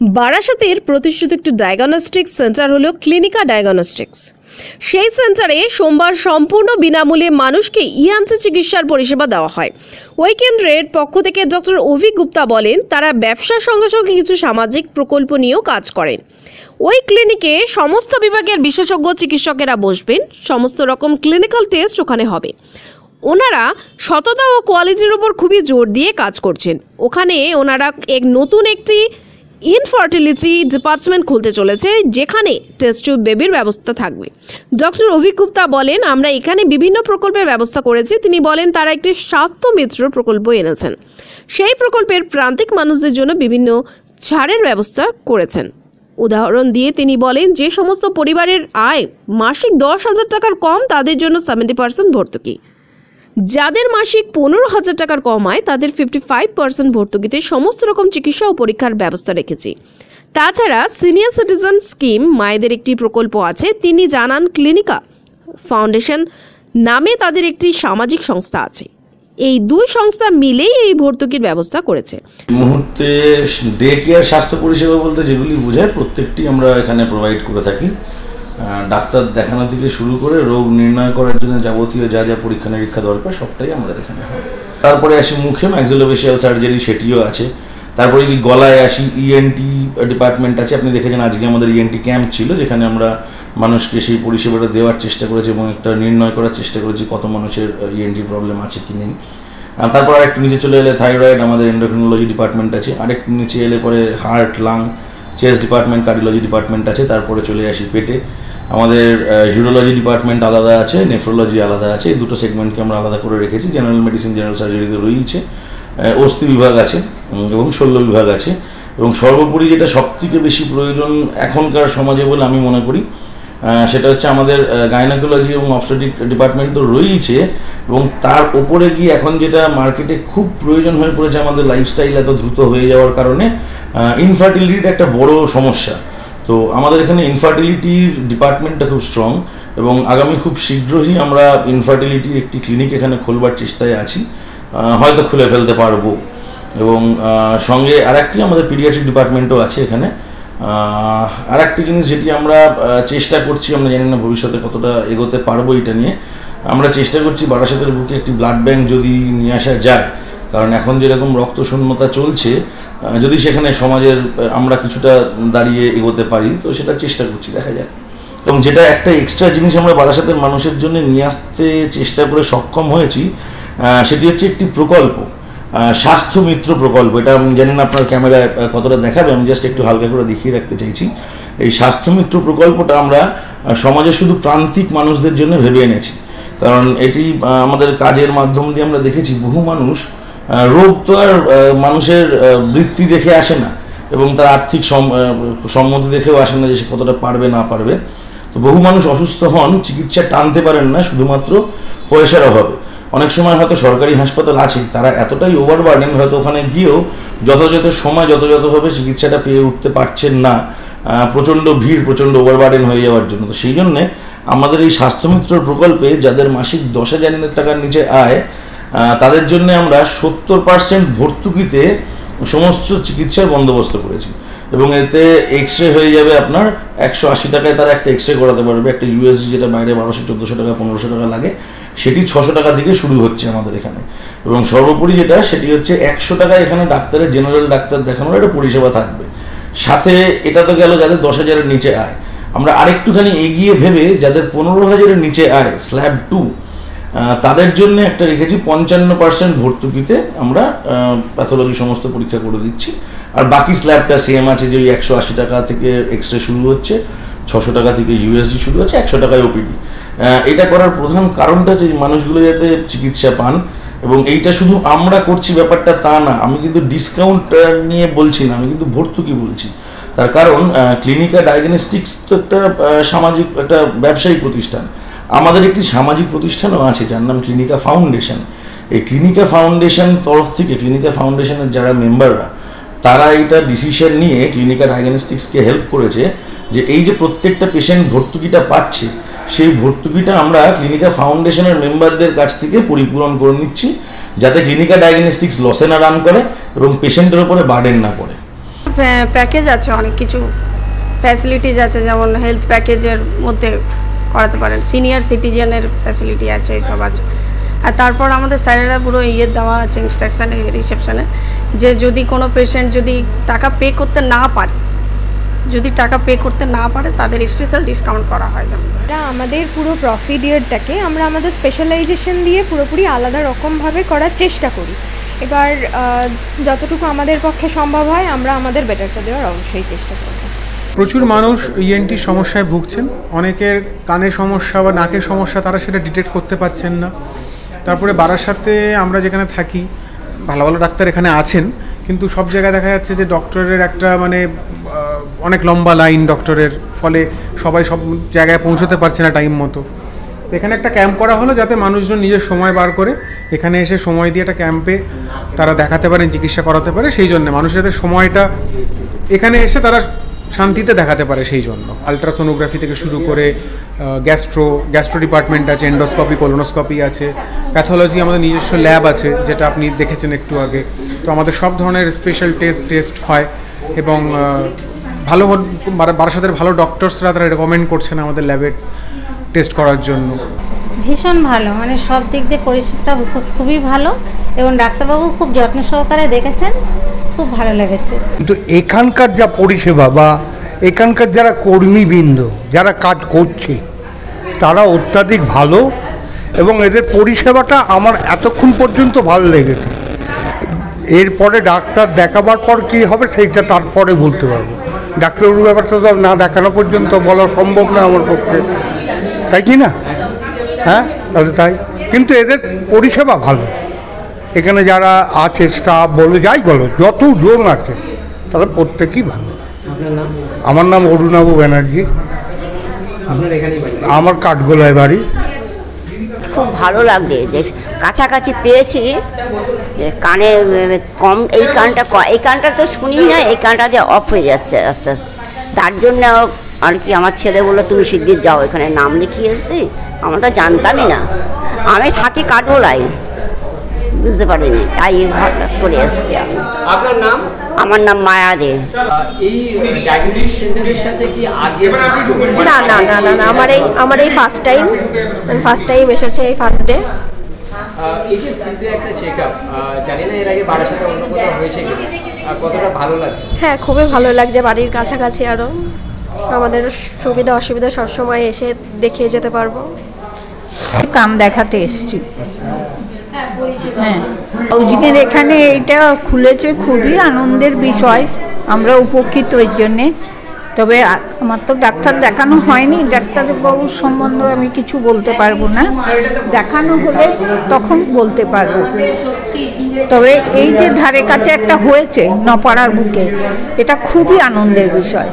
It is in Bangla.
বারাসাতের প্রতিষ্ঠিত একটি ডায়াগনস্টিক্স সেন্টার হলো ক্লিনিকা ডায়াগনস্টিক্স। সেই সেন্টারে সোমবার সম্পূর্ণ বিনামূল্যে মানুষকে ইএনসি চিকিৎসার পরিষেবা দেওয়া হয়। ওই কেন্দ্রের পক্ষ থেকে ডক্টর অভিক গুপ্তা বলেন, তারা ব্যবসার সঙ্গে সঙ্গে কিছু সামাজিক প্রকল্প নিয়েও কাজ করেন। ওই ক্লিনিকে সমস্ত বিভাগের বিশেষজ্ঞ চিকিৎসকেরা বসবেন, সমস্ত রকম ক্লিনিক্যাল টেস্ট ওখানে হবে। ওনারা সততা ও কোয়ালিটির উপর খুবই জোর দিয়ে কাজ করছেন। ওখানে ওনারা নতুন একটি ইনফার্টিলিটি ডিপার্টমেন্ট খুলতে চলেছে, যেখানে টেস্ট টিউব বেবির ব্যবস্থা থাকবে। ডক্টর অভিক গুপ্তা বলেন, আমরা এখানে বিভিন্ন প্রকল্পের ব্যবস্থা করেছি। তিনি বলেন, তারা একটি স্বাস্থ্য মিত্র প্রকল্প এনেছেন। সেই প্রকল্পের প্রান্তিক মানুষদের জন্য বিভিন্ন ছাড়ের ব্যবস্থা করেছেন। উদাহরণ দিয়ে তিনি বলেন, যে সমস্ত পরিবারের আয় মাসিক 10,000 টাকার কম, তাদের জন্য 70% ভর্তুকি। যাদের মাসিক 15,000 টাকার কম আয়, তাদের 55% ভর্তুকিতে সমস্ত রকম চিকিৎসা ও পরীক্ষার ব্যবস্থা রেখেছি। তাছাড়া সিনিয়র সিটিজেন স্কিম মায়েদের একটি প্রকল্প আছে। তিনি জানান, ক্লিনিকা ফাউন্ডেশন নামে তাদের একটি সামাজিক সংস্থা আছে। এই দুই সংস্থা মিলেই এই ভর্তুকির ব্যবস্থা করেছে। মুহূর্তে ডে কেয়ার স্বাস্থ্য পরিষেবা বলতে যেগুলি বোঝায়, প্রত্যেকটি আমরা এখানে প্রোভাইড করে থাকি। ডাক্তার দেখানো থেকে শুরু করে রোগ নির্ণয় করার জন্য যাবতীয় যা যা পরীক্ষা নিরীক্ষা দরকার সবটাই আমাদের এখানে হয়। তারপরে আসি মুখে ম্যাক্সিলোফেশিয়াল সার্জারি, সেটিও আছে। তারপরে যদি গলায় আসি, ইএনটি ডিপার্টমেন্ট আছে। আপনি দেখেছেন আজকে আমাদের ইএনটি ক্যাম্প ছিল, যেখানে আমরা মানুষকে সেই পরিষেবাটা দেওয়ার চেষ্টা করেছি এবং একটা নির্ণয় করার চেষ্টা করেছি কত মানুষের ইএনটি প্রবলেম আছে কি নেই। তারপর আরেকটু নিচে চলে এলে থাইরয়েড, আমাদের এন্ডোক্রিনোলজি ডিপার্টমেন্ট আছে। আরেকটু নিচে এলে পরে heart, lung, chest department, cardiology department আছে। তারপরে চলে আসি পেটে, আমাদের ইউরোলজি ডিপার্টমেন্ট আলাদা আছে, নেফ্রোলজি আলাদা আছে। এই দুটো সেগমেন্টকে আমরা আলাদা করে রেখেছি। জেনারেল মেডিসিন, জেনারেল সার্জারিতে রয়েছে, অস্থি বিভাগ আছে এবং শল্য বিভাগ আছে। এবং সর্বোপরি যেটা সবথেকে বেশি প্রয়োজন এখনকার সমাজে বলে আমি মনে করি, সেটা হচ্ছে আমাদের গাইনোকোলজি এবং অবস্টেট্রিক ডিপার্টমেন্ট তো রয়েছে, এবং তার উপরে গিয়ে এখন যেটা মার্কেটে খুব প্রয়োজন হয়ে পড়েছে, আমাদের লাইফস্টাইল এত দ্রুত হয়ে যাওয়ার কারণে ইনফার্টিলিটিটা একটা বড় সমস্যা। তো আমাদের এখানে ইনফার্টিলিটির ডিপার্টমেন্টটা খুব স্ট্রং, এবং আগামী খুব শীঘ্রই আমরা ইনফার্টিলিটির একটি ক্লিনিক এখানে খোলবার চেষ্টায় আছি, হয়তো খুলে ফেলতে পারবো। এবং সঙ্গে আরেকটি আমাদের পিডিয়াট্রিক ডিপার্টমেন্টও আছে এখানে। আরেকটি জিনিস যেটি আমরা চেষ্টা করছি, আমরা জানি না ভবিষ্যতে কতটা এগোতে পারবো এটা নিয়ে, আমরা চেষ্টা করছি বারাসাতের বুকে একটি ব্লাড ব্যাঙ্ক যদি নিয়ে আসা যায়। কারণ এখন যেরকম রক্ত শূন্যতা চলছে, যদি সেখানে সমাজের আমরা কিছুটা দাঁড়িয়ে এগোতে পারি, তো সেটা চেষ্টা করছি, দেখা যাক। এবং যেটা একটা এক্সট্রা জিনিস আমরা বারাসাতের মানুষের জন্য নিয়ে আসতে চেষ্টা করে সক্ষম হয়েছি, সেটি হচ্ছে একটি প্রকল্প, স্বাস্থ্য মিত্র প্রকল্প। এটা আমি জানি না আপনার ক্যামেরায় কতটা দেখাবে, আমি জাস্ট একটু হালকা করে দেখিয়ে রাখতে চাইছি। এই স্বাস্থ্য মিত্র প্রকল্পটা আমরা সমাজে শুধু প্রান্তিক মানুষদের জন্য ভেবে এনেছি। কারণ এটি আমাদের কাজের মাধ্যম দিয়ে আমরা দেখেছি, বহু মানুষ, রোগ তো আর মানুষের বৃত্তি দেখে আসে না, এবং তার আর্থিক সম্মতি দেখেও আসে না যে সে কতটা পারবে না পারবে। তো বহু মানুষ অসুস্থ হন, চিকিৎসা টানতে পারেন না শুধুমাত্র পয়সার অভাবে। অনেক সময় হয়তো সরকারি হাসপাতাল আছে, তারা এতটাই ওভারবার্ডেন, হয়তো ওখানে গিয়েও যথাযথ সময় যথাযথভাবে চিকিৎসাটা পেয়ে উঠতে পারছেন না, প্রচণ্ড ভিড়, প্রচণ্ড ওভারবার্ডেন হয়ে যাওয়ার জন্য। তো সেই জন্যে আমাদের এই স্বাস্থ্যমিত্র প্রকল্পে যাদের মাসিক 10,000 টাকার নিচে আয়, তাদের জন্য আমরা 70% ভর্তুকিতে সমস্ত চিকিৎসার বন্দোবস্ত করেছি। এবং এতে এক্স রে হয়ে যাবে আপনার 180 টাকায়, তারা একটা এক্স রে করাতে পারবে। একটা ইউএসজি যেটা বাইরে 1200-1400 টাকা, 1500 টাকা লাগে, সেটি 600 টাকা থেকে শুরু হচ্ছে আমাদের এখানে। এবং সর্বোপরি যেটা, সেটি হচ্ছে 100 টাকায় এখানে ডাক্তারের, জেনারেল ডাক্তার দেখানোর একটা পরিষেবা থাকবে। সাথে এটা তো গেল যাদের 10,000-এর নিচে আয়। আমরা আরেকটুখানি এগিয়ে ভেবে যাদের 15,000-এর নিচে আয়, স্ল্যাব 2, তাদের জন্য একটা রেখেছি 55% ভর্তুকিতে আমরা প্যাথোলজি সমস্ত পরীক্ষা করে দিচ্ছি। আর বাকি স্ল্যাবটা সেম আছে, যে ওই 180 টাকা থেকে এক্স রে শুরু হচ্ছে, 600 টাকা থেকে ইউএসজি শুরু হচ্ছে, 100 টাকায় ওপিডি। এটা করার প্রধান কারণটা যে মানুষগুলো যাতে চিকিৎসা পান। এবং এইটা শুধু আমরা করছি ব্যাপারটা তা না, আমি কিন্তু ডিসকাউন্ট নিয়ে বলছি না, আমি কিন্তু ভর্তুকি বলছি। তার কারণ ক্লিনিকা ডায়াগনস্টিক্স তো একটা সামাজিক, একটা ব্যবসায়িক প্রতিষ্ঠান। আমাদের একটি সামাজিক প্রতিষ্ঠানও আছে যার নাম ক্লিনিকা ফাউন্ডেশন। এই ক্লিনিকা ফাউন্ডেশন তরফ থেকে, ক্লিনিকা ফাউন্ডেশনের যারা মেম্বাররা, তারা এটা ডিসিশন নিয়ে ক্লিনিকা ডায়াগনস্টিক্সকে হেল্প করেছে যে এই যে প্রত্যেকটা পেশেন্ট ভর্তুকিটা পাচ্ছে, সেই ভর্তুকিটা আমরা ক্লিনিকা ফাউন্ডেশনের মেম্বারদের কাছ থেকে পরিপূরণ করে নিচ্ছি, যাতে ক্লিনিকা ডায়াগনস্টিক্স লসে না রান করে এবং পেশেন্টের উপরে বার্ডেন না পড়ে। প্যাকেজ আছে, অনেক কিছু ফ্যাসিলিটিস আছে, যেমন হেলথ প্যাকেজের মধ্যে করাতে পারেন, সিনিয়র সিটিজেনের ফ্যাসিলিটি আছে, এইসব আছে। আর তারপর আমাদের স্যারেরা পুরো দেওয়া আছে ইনস্ট্রাকশানে, রিসেপশানে, যে যদি কোনো পেশেন্ট যদি টাকা পে করতে না পারে তাদের স্পেশাল ডিসকাউন্ট করা হয়। যেমন আমাদের পুরো প্রসিডিওরটাকে আমরা আমাদের স্পেশালাইজেশন দিয়ে পুরোপুরি আলাদা রকমভাবে করার চেষ্টা করি। এবার যতটুকু আমাদের পক্ষে সম্ভব হয় আমরা আমাদের বেটারটা দেওয়ার অবশ্যই চেষ্টা করব। প্রচুর মানুষ ইএনটির সমস্যায় ভুগছেন, অনেকের কানের সমস্যা বা নাকের সমস্যা, তারা সেটা ডিটেক্ট করতে পারছেন না। তারপরে বারাসাতে আমরা যেখানে থাকি ভালো ভালো ডাক্তার এখানে আছেন, কিন্তু সব জায়গায় দেখা যাচ্ছে যে ডক্টরের একটা অনেক লম্বা লাইন ডক্টরের, ফলে সবাই সব জায়গায় পৌঁছতে পারছে না টাইম মতো। এখানে একটা ক্যাম্প করা হলো যাতে মানুষজন নিজের সময় বার করে এখানে এসে সময় দিয়ে একটা ক্যাম্পে তারা দেখাতে পারেন, চিকিৎসা করাতে পারে। সেই জন্য মানুষের যাতে সময়টা এখানে এসে তারা শান্তিতে দেখাতে পারে, সেই জন্য আলট্রাসোনোগ্রাফি থেকে শুরু করে গ্যাস্ট্রো ডিপার্টমেন্ট আছে, এন্ডোস্কোপি, কোলোনোস্কোপি আছে, প্যাথোলজি আমাদের নিজস্ব ল্যাব আছে, যেটা আপনি দেখেছেন একটু আগে। তো আমাদের সব ধরনের স্পেশাল টেস্ট হয় এবং ভালো বারাসাতের ভালো ডক্টরসরা তারা রেকমেন্ড করছেন আমাদের ল্যাবে টেস্ট করার জন্য। ভীষণ ভালো, সব দিক দিয়ে পরিষেবাটা খুবই ভালো এবং ডাক্তারবাবু খুব যত্ন সহকারে দেখেছেন, খুব ভালো লেগেছে। কিন্তু এখানকার যা পরিষেবা বা এখানকার যারা কর্মীবৃন্দ যারা কাজ করছে তারা অত্যাধিক ভালো এবং এদের পরিষেবাটা আমার এতক্ষণ পর্যন্ত ভালো লেগেছে। এরপরে ডাক্তার দেখাবার পর কী হবে সেইটা তারপরে বলতে পারবো। ডাক্তারবাবুর ব্যাপারটা তো না দেখানো পর্যন্ত বলা সম্ভব না আমার পক্ষে, তাই কি না? হ্যাঁ, তাহলে তাই। কিন্তু এদের পরিষেবা ভালো, এখানে যারা আছে স্টাফ বলো যাই বলো, যত জন আছে তারা প্রত্যেকেই ভালো। আমার নাম অরুণাবু ব্যানার্জি, আমার কাঠগোলায় বাড়ি। খুব ভালো লাগছে যে কাছাকাছি পেয়েছি, যে কানে কম, এই কানটা তো শুনি না, এই কানটা যে অফ হয়ে যাচ্ছে আস্তে আস্তে, তার জন্য আর কি আমার ছেলে বললো তুমি শিগগির যাও, এখানে নাম লিখিয়ে এসেছি। আমরা তো জানতামই না, আমি থাকি কাঠগোলায়, বুঝতে পারিনি, তাই হঠাৎ করে এসছি আমি। আপনার নাম? আমার নাম মায়া দে। এই ডায়াগনস্টিক সেন্টারের সাথে কি আগে? না, আমার এই ফার্স্ট টাইম এসেছে, এই ফার্স্ট ডে। এই যে ফ্রিতে একটা চেকআপ, জানি না এর আগে বাড়ির সাথে অন্য কোথাও হয়েছে কি, কতটা ভালো লাগছে? হ্যাঁ, খুবই ভালো লাগছে, বাড়ির কাছাকাছি আরও আমাদের সুবিধা অসুবিধা সবসময় এসে দেখিয়ে যেতে পারবো। কান দেখাতে এসেছি, হ্যাঁ, ওইদিনের এখানে এইটা খুলেছে, খুবই আনন্দের বিষয়, আমরা উপকৃত এর জন্যে। তবে আমার তো ডাক্তার দেখানো হয়নি, ডাক্তারবাবুর সম্বন্ধে আমি কিছু বলতে পারবো না, দেখানো হলে তখন বলতে পারবো। তবে এই যে ধারে কাছে একটা হয়েছে নপাড়ার বুকে, এটা খুবই আনন্দের বিষয়।